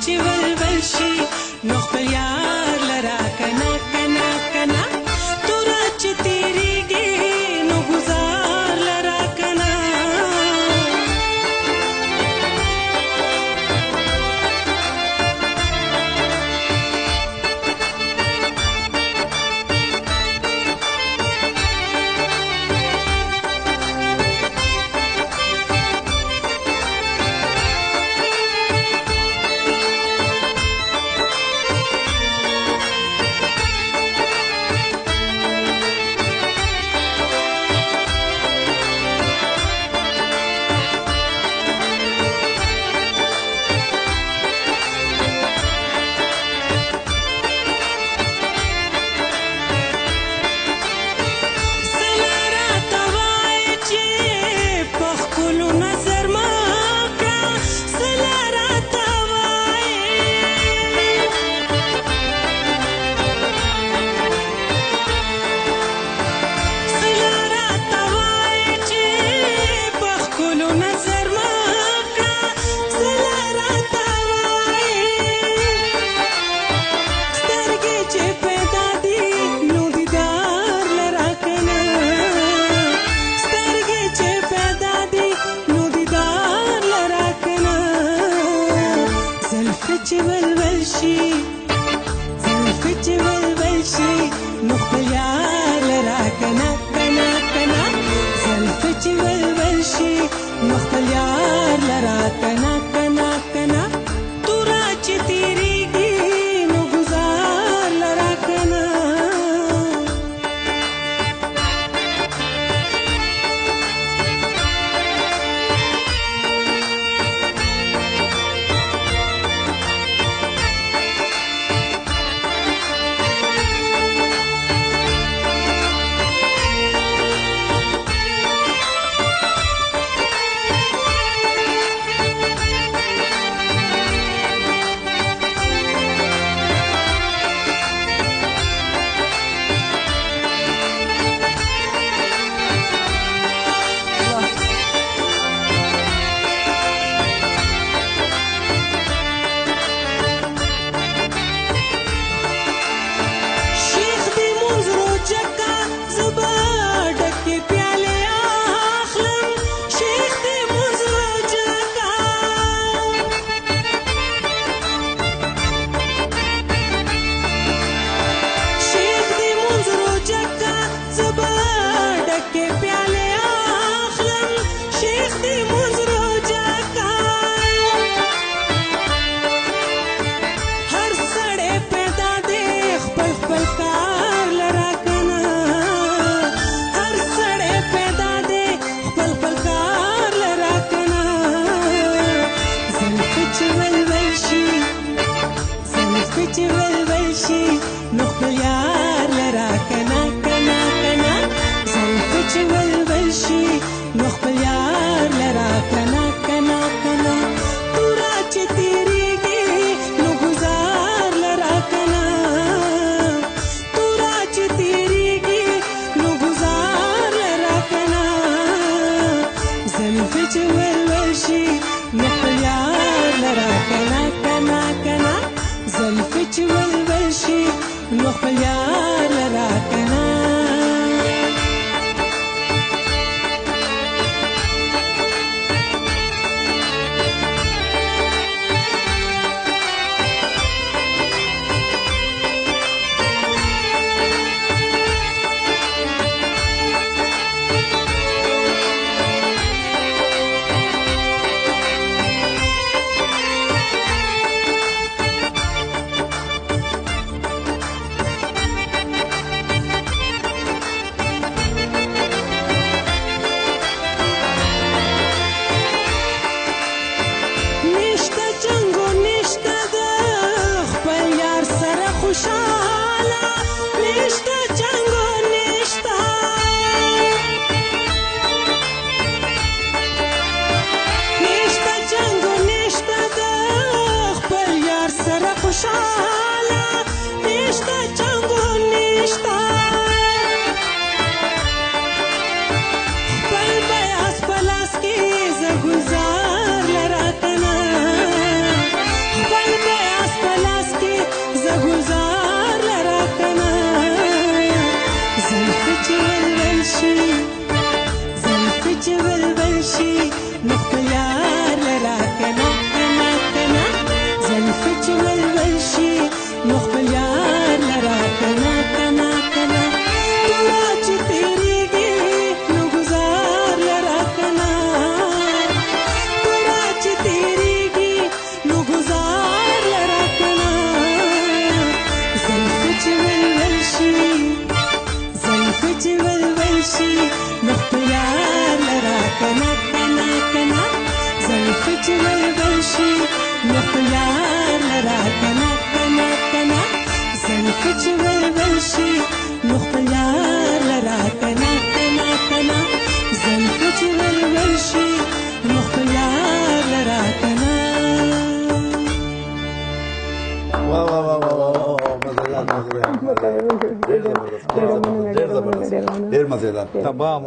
چې ولول شي نو خپل یار لرا کنه کنه کنه توره چې تیریږي نو گزار لرا کنه چې ولول شي زلفې چې ولول شي نو خپل یار لرا کنه کنه کنه زلفې چې ولول شي نو خپل یار لرا کنه کنه کنه توره چې تیریږي نو گزار لرا کنه چې ولول شي نو خپل یار لرا کنه کنه کنه زلفې چې ولول شي نو خپل یار لرا کنه کنه کنه توره چې تیریږي نو گزار لرا کنه توره چې تیریږي نو گزار لرا کنه زلفې چې ولول شي نو خپل یار لرا کنه کنه کنه زلفې چې ولول شي نو خپل یار لرا کنه Bye. ولول شي نو خپل یار لرا کنا کنا کنا توړه چې تیریږي نو گزار لرا کنا توړه چې تیریږي نو گزار لرا کنا زلفې چې ولول شي زلفې چې ولول شي نو خپل یار لرا کنا کنا کنا زلفې چې ولول شي نو خپل یار لرا کنا کنا کنا زلفې چې ولول شي نو خپل یار لرا کنا کنا کنا زلفې چې ولول شي نو خپل یار لرا کنا واه واه واه واه مزیدار ډېر زبردست ډېر مزیدار تمام